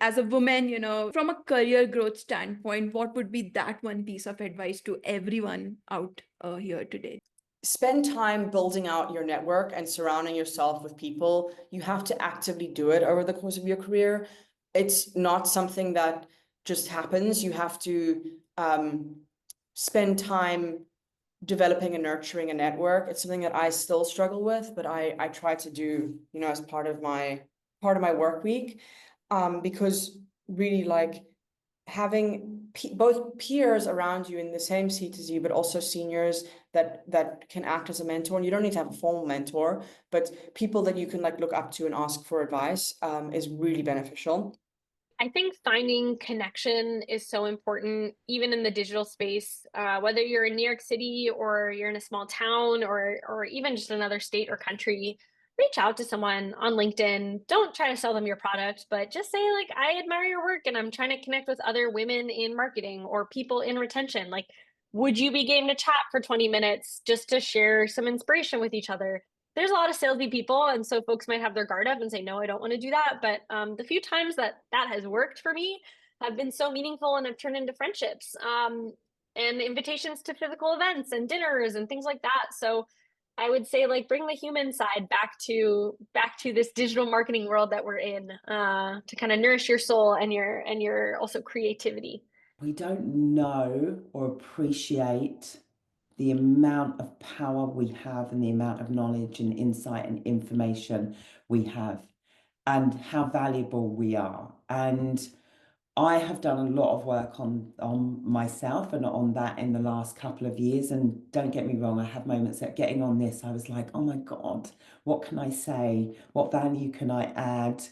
as a woman, from a career growth standpoint, what would be that one piece of advice to everyone out here today? Spend time building out your network and surrounding yourself with people. You have to actively do it over the course of your career. It's not something that just happens. You have to spend time developing and nurturing a network. It's something that I still struggle with, but I try to do, as part of my work week, because really, like, having both peers around you in the same seat as you, but also seniors that can act as a mentor. And you don't need to have a formal mentor, but people that you can like look up to and ask for advice is really beneficial. I think finding connection is so important, even in the digital space. Whether you're in New York City or you're in a small town or even just another state or country, reach out to someone on LinkedIn. Don't try to sell them your product, but just say like, "I admire your work, and I'm trying to connect with other women in marketing or people in retention. Like, would you be game to chat for 20 minutes just to share some inspiration with each other?" There's a lot of salesy people, and so folks might have their guard up and say, "No, I don't want to do that." But the few times that has worked for me have been so meaningful and have turned into friendships, and invitations to physical events and dinners and things like that. So I would say, like, bring the human side back to this digital marketing world that we're in, to kind of nourish your soul and your also creativity. We don't know or appreciate the amount of power we have and the amount of knowledge and insight and information we have and how valuable we are. And I have done a lot of work on myself and on that in the last couple of years. And don't get me wrong, I have moments that getting on this, I was like, oh my God, what can I say? What value can I add?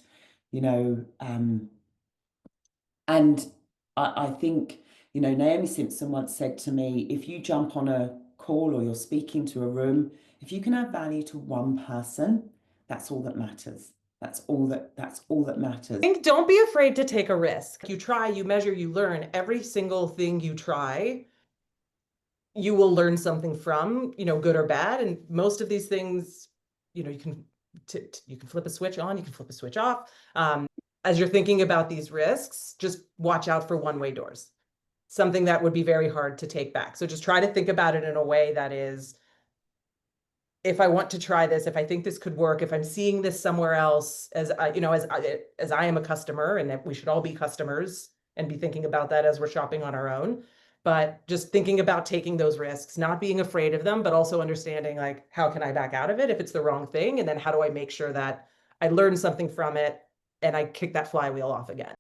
And I think, Naomi Simpson once said to me, if you jump on a call or you're speaking to a room, if you can add value to one person, that's all that matters. That's all that matters. I think don't be afraid to take a risk. You try, you measure, you learn. Every single thing you try, you will learn something from, good or bad. And most of these things, you can flip a switch on, you can flip a switch off. As you're thinking about these risks, just watch out for one-way doors. Something that would be very hard to take back. So just try to think about it in a way that is, if I want to try this, if I think this could work, if I'm seeing this somewhere else, as I am a customer, and that we should all be customers and be thinking about that as we're shopping on our own. But just thinking about taking those risks, not being afraid of them, but also understanding, like, how can I back out of it if it's the wrong thing? And then how do I make sure that I learn something from it and I kick that flywheel off again?